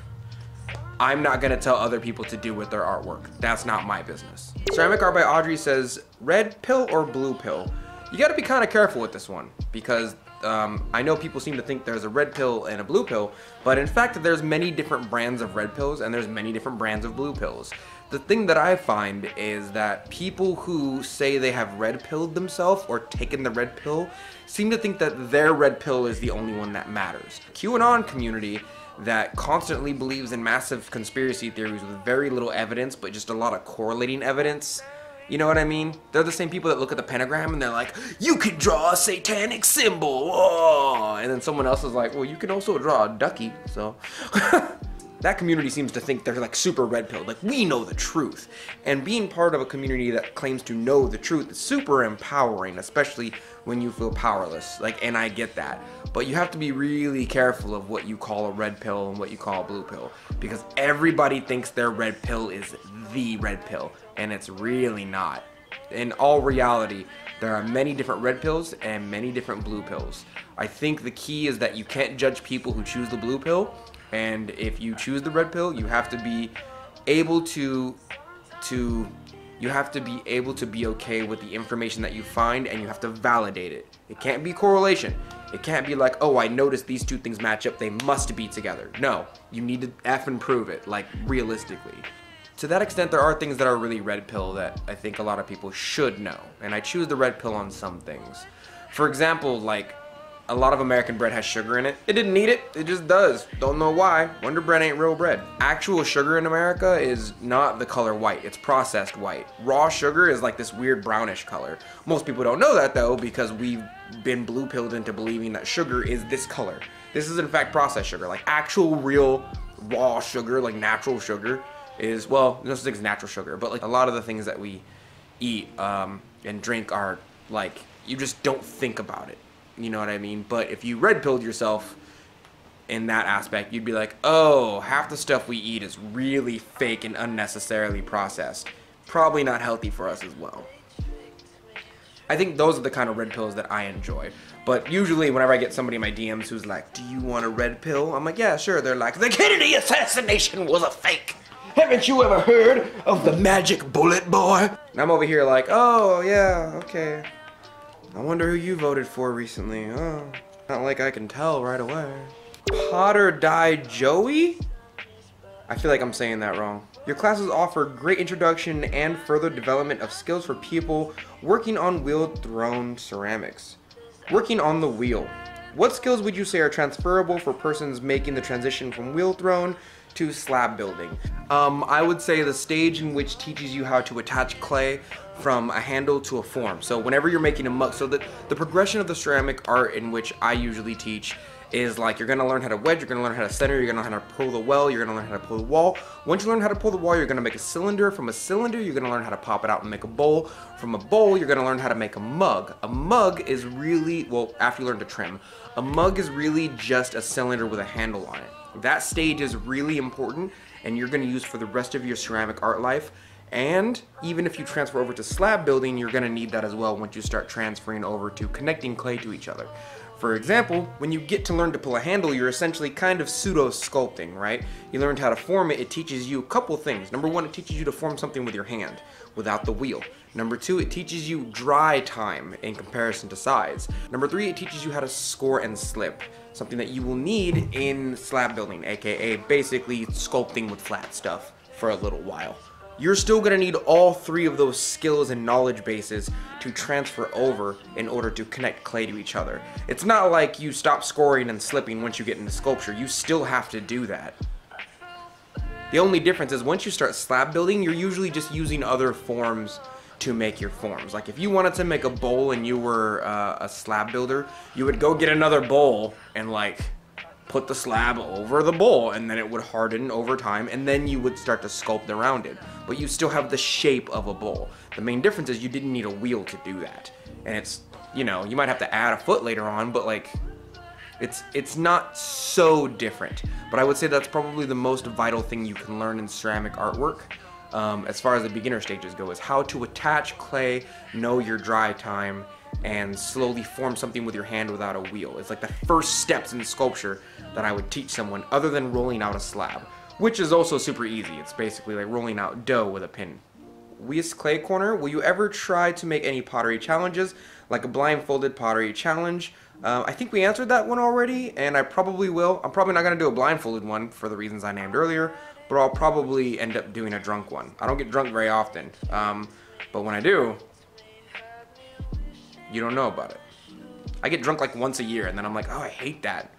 I'm not gonna tell other people to do with their artwork. That's not my business. Ceramic Art by Audrey says, red pill or blue pill? You gotta be kind of careful with this one, because I know people seem to think there's a red pill and a blue pill, but in fact there's many different brands of red pills and there's many different brands of blue pills. The thing that I find is that people who say they have red pilled themselves or taken the red pill seem to think that their red pill is the only one that matters. QAnon community that constantly believes in massive conspiracy theories with very little evidence, but just a lot of correlating evidence. You know what I mean? They're the same people that look at the pentagram and they're like, you could draw a satanic symbol, oh! And then someone else is like, well, you can also draw a ducky, so. That community seems to think they're like super red pilled, like we know the truth. And being part of a community that claims to know the truth is super empowering, especially when you feel powerless. Like, and I get that. But you have to be really careful of what you call a red pill and what you call a blue pill. Because everybody thinks their red pill is the red pill, and it's really not. In all reality, there are many different red pills and many different blue pills. I think the key is that you can't judge people who choose the blue pill. And if you choose the red pill, you have to be able to be okay with the information that you find, and you have to validate it. It can't be correlation. It can't be like, oh, I noticed these two things match up, they must be together. No, you need to effing prove it, like realistically. to that extent, there are things that are really red pill that I think a lot of people should know. And I choose the red pill on some things. For example, like, a lot of American bread has sugar in it. It didn't need it, it just does. Don't know why. Wonder bread ain't real bread. Actual sugar in America is not the color white, it's processed white. Raw sugar is like this weird brownish color. Most people don't know that though, because we've been blue pilled into believing that sugar is this color. This is in fact processed sugar. Like actual real raw sugar, like natural sugar is, well, no such thing as natural sugar, but like a lot of the things that we eat and drink are like, you just don't think about it. You know what I mean? But if you red pilled yourself in that aspect, you'd be like, oh, half the stuff we eat is really fake and unnecessarily processed. Probably not healthy for us as well. I think those are the kind of red pills that I enjoy. But usually whenever I get somebody in my DMs who's like, do you want a red pill? I'm like, yeah, sure. They're like, the Kennedy assassination was a fake. Haven't you ever heard of the magic bullet boy? And I'm over here like, oh, yeah, okay. I wonder who you voted for recently. Oh, not like I can tell right away. Pot or die Joey? I feel like I'm saying that wrong. Your classes offer great introduction and further development of skills for people working on wheel-thrown ceramics. Working on the wheel. What skills would you say are transferable for persons making the transition from wheel-thrown to slab building? I would say the stage in which teaches you how to attach clay from a handle to a form. So whenever you're making a mug, so the progression of the ceramic art in which I usually teach is like, you're gonna learn how to wedge, you're gonna learn how to center, you're gonna learn how to pull the well, you're gonna learn how to pull the wall. Once you learn how to pull the wall, you're gonna make a cylinder. From a cylinder, you're gonna learn how to pop it out and make a bowl. From a bowl, you're gonna learn how to make a mug. A mug is really, well, after you learn to trim, a mug is really just a cylinder with a handle on it. That stage is really important and you're gonna use for the rest of your ceramic art life. And even if you transfer over to slab building, you're gonna need that as well once you start transferring over to connecting clay to each other. For example, when you get to learn to pull a handle, you're essentially kind of pseudo sculpting, right? You learned how to form it. It teaches you a couple things. Number one, it teaches you to form something with your hand without the wheel. Number two, it teaches you dry time in comparison to size. Number three, it teaches you how to score and slip, something that you will need in slab building, aka basically sculpting with flat stuff for a little while. You're still gonna need all three of those skills and knowledge bases to transfer over in order to connect clay to each other. It's not like you stop scoring and slipping once you get into sculpture. You still have to do that. The only difference is once you start slab building, you're usually just using other forms to make your forms. Like if you wanted to make a bowl and you were a slab builder, you would go get another bowl and like put the slab over the bowl, and then it would harden over time, and then you would start to sculpt around it. But you still have the shape of a bowl. The main difference is you didn't need a wheel to do that. And it's, you know, you might have to add a foot later on, but like, it's not so different. But I would say that's probably the most vital thing you can learn in ceramic artwork, as far as the beginner stages go, is how to attach clay, know your dry time, and slowly form something with your hand without a wheel. It's like the first steps in sculpture that I would teach someone, other than rolling out a slab, which is also super easy. It's basically like rolling out dough with a pin. Weas Clay Corner, will you ever try to make any pottery challenges, like a blindfolded pottery challenge? I think we answered that one already, and I probably will. I'm probably not gonna do a blindfolded one for the reasons I named earlier, but I'll probably end up doing a drunk one. I don't get drunk very often, but when I do, you don't know about it. I get drunk like once a year, and then I'm like, oh, I hate that.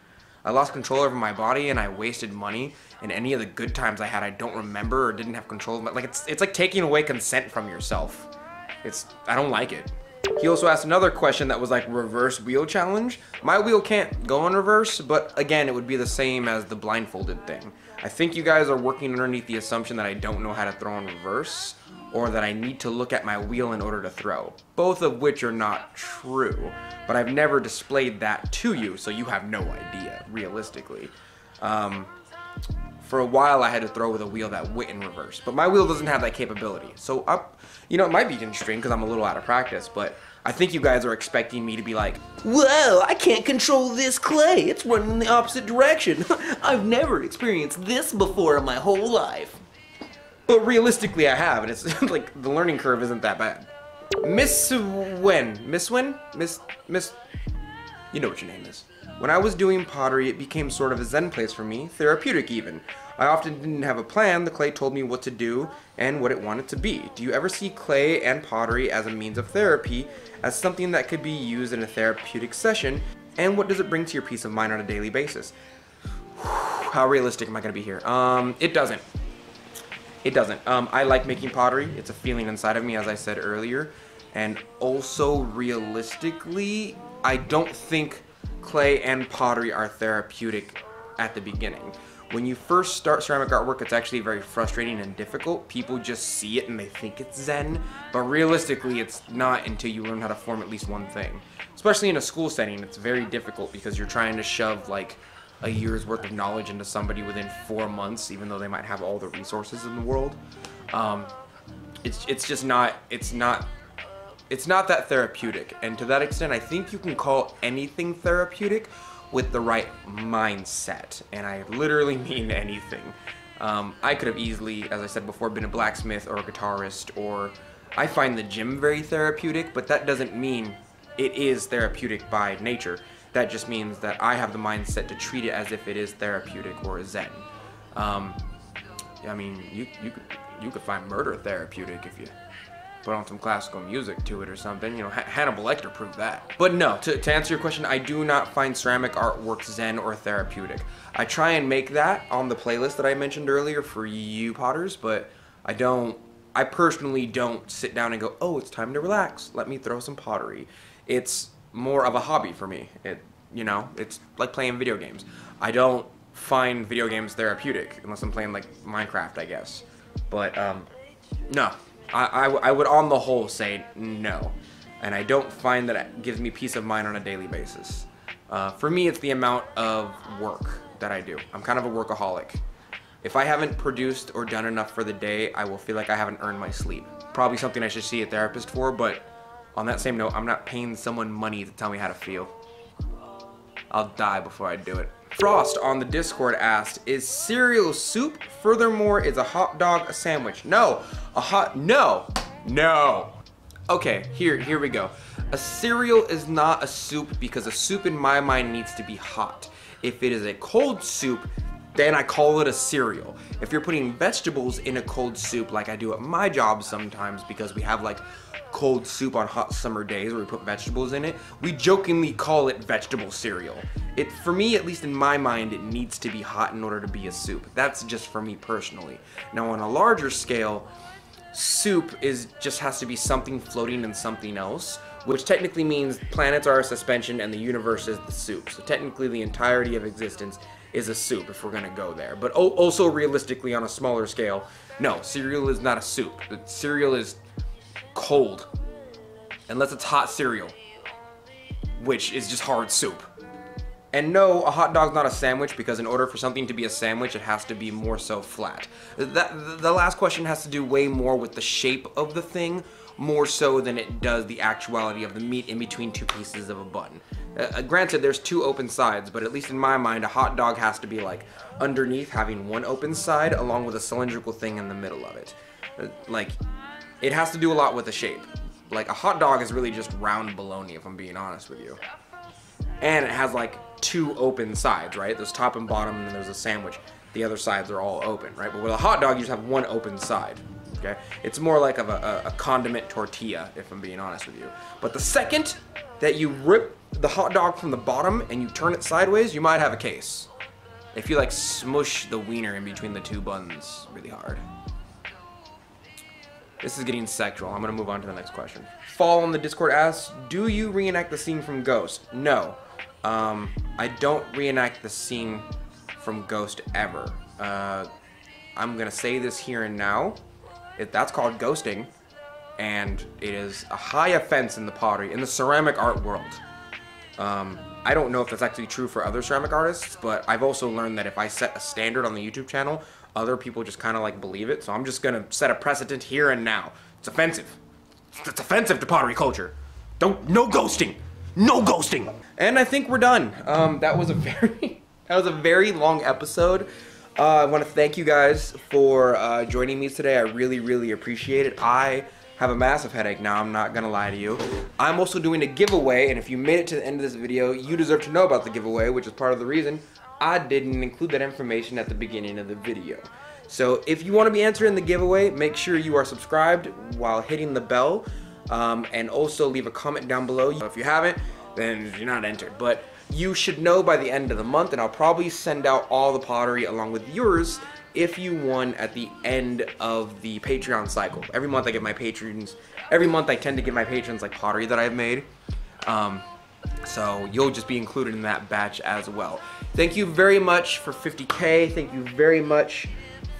I lost control over my body, and I wasted money, and any of the good times I had I don't remember or didn't have control of. Like it's like taking away consent from yourself. I don't like it. He also asked another question that was like reverse wheel challenge. My wheel can't go in reverse, but again, it would be the same as the blindfolded thing. I think you guys are working underneath the assumption that I don't know how to throw in reverse, or that I need to look at my wheel in order to throw. Both of which are not true, but I've never displayed that to you, so you have no idea, realistically. For a while I had to throw with a wheel that went in reverse, but my wheel doesn't have that capability. So you know, it might be interesting because I'm a little out of practice, but I think you guys are expecting me to be like, whoa, I can't control this clay, it's running in the opposite direction. I've never experienced this before in my whole life. But realistically I have, and it's like the learning curve isn't that bad. Miss Wen? You know what your name is. When I was doing pottery, it became sort of a zen place for me, therapeutic even. I often didn't have a plan, the clay told me what to do and what it wanted to be. Do you ever see clay and pottery as a means of therapy, as something that could be used in a therapeutic session, and what does it bring to your peace of mind on a daily basis? How realistic am I going to be here? It doesn't. It doesn't. I like making pottery. It's a feeling inside of me, as I said earlier. And also, realistically, I don't think clay and pottery are therapeutic at the beginning. When you first start ceramic artwork, it's actually very frustrating and difficult. People just see it and they think it's zen, but realistically it's not until you learn how to form at least one thing. Especially in a school setting, it's very difficult because you're trying to shove like a year's worth of knowledge into somebody within 4 months, even though they might have all the resources in the world. It's just not, it's not that therapeutic. And to that extent, I think you can call anything therapeutic with the right mindset, and I literally mean anything. I could have easily, as I said before, been a blacksmith or a guitarist, or I find the gym very therapeutic, but that doesn't mean it is therapeutic by nature. That just means that I have the mindset to treat it as if it is therapeutic or zen. I mean, you could find murder therapeutic if you put on some classical music to it or something. You know, Hannibal Lecter proved that. But no, to answer your question, I do not find ceramic artwork zen or therapeutic. I try and make that on the playlist that I mentioned earlier for you potters, but I personally don't sit down and go, oh, it's time to relax, let me throw some pottery. It's more of a hobby for me. You know, it's like playing video games. I don't find video games therapeutic unless I'm playing like Minecraft, I guess. But no. I would on the whole say no, and I don't find that it gives me peace of mind on a daily basis. For me, it's the amount of work that I do. I'm kind of a workaholic. If I haven't produced or done enough for the day, I will feel like I haven't earned my sleep. Probably something I should see a therapist for, but on that same note, I'm not paying someone money to tell me how to feel. I'll die before I do it. Frost on the Discord asked, is cereal soup? Furthermore, is a hot dog a sandwich? No. No. Okay, here we go. A cereal is not a soup because a soup in my mind needs to be hot. If it is a cold soup, then I call it a cereal. If you're putting vegetables in a cold soup like I do at my job sometimes because we have like cold soup on hot summer days where we put vegetables in it, we jokingly call it vegetable cereal. For me, at least in my mind, it needs to be hot in order to be a soup. That's just for me personally. Now on a larger scale, soup just has to be something floating in something else, which technically means planets are a suspension and the universe is the soup. So technically the entirety of existence is a soup if we're gonna go there. But also realistically on a smaller scale, no, cereal is not a soup. Cereal is cold, unless it's hot cereal, which is just hard soup. And no, a hot dog's not a sandwich because in order for something to be a sandwich, it has to be more so flat. The last question has to do way more with the shape of the thing, more so than it does the actuality of the meat in between two pieces of a bun. Granted, there's two open sides, but at least in my mind, a hot dog has to be like underneath having one open side along with a cylindrical thing in the middle of it. Like, it has to do a lot with the shape. Like, a hot dog is really just round bologna, if I'm being honest with you. And it has like two open sides, right? There's top and bottom, and then there's a sandwich. The other sides are all open, right? But with a hot dog, you just have one open side, okay? It's more like of a condiment tortilla, if I'm being honest with you. But the second that you rip the hot dog from the bottom and you turn it sideways, you might have a case. If you like smush the wiener in between the two buns really hard. This is getting sexual. I'm gonna move on to the next question. Fall on the Discord asks, do you reenact the scene from Ghost? No. I don't reenact the scene from Ghost ever. I'm gonna say this here and now. That's called ghosting, and it is a high offense in the pottery, in the ceramic art world. I don't know if that's actually true for other ceramic artists, but I've also learned that if I set a standard on the YouTube channel, other people just kind of like believe it, so I'm just gonna set a precedent here and now. It's offensive. It's offensive to pottery culture. No ghosting. No ghosting. And I think we're done. That was a very long episode. I want to thank you guys for joining me today. I really appreciate it. I have a massive headache now, I'm not gonna lie to you. I'm also doing a giveaway, and if you made it to the end of this video, you deserve to know about the giveaway, which is part of the reason I didn't include that information at the beginning of the video. So if you want to be entered in the giveaway, make sure you are subscribed while hitting the bell, and also leave a comment down below. If you haven't, then you're not entered, but you should know by the end of the month, and I'll probably send out all the pottery along with yours if you won at the end of the Patreon cycle. Every month I give my patrons, every month I tend to give my patrons like pottery that I've made. So you'll just be included in that batch as well. Thank you very much for 50K. Thank you very much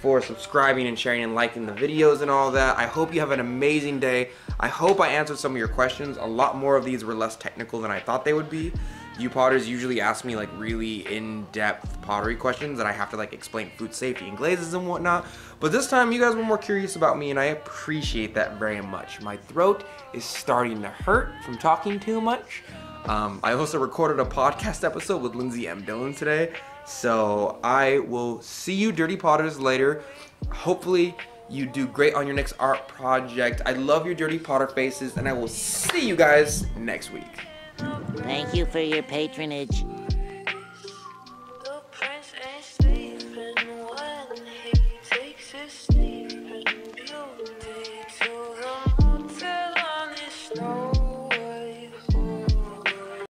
for subscribing and sharing and liking the videos and all that. I hope you have an amazing day. I hope I answered some of your questions. A lot more of these were less technical than I thought they would be. You potters usually ask me like really in-depth pottery questions that I have to like explain food safety and glazes and whatnot. But this time you guys were more curious about me, and I appreciate that very much. My throat is starting to hurt from talking too much. I also recorded a podcast episode with Lindsay M. Dillon today. So I will see you Dirty Potters later. Hopefully you do great on your next art project. I love your Dirty Potter faces, and I will see you guys next week. Thank you for your patronage.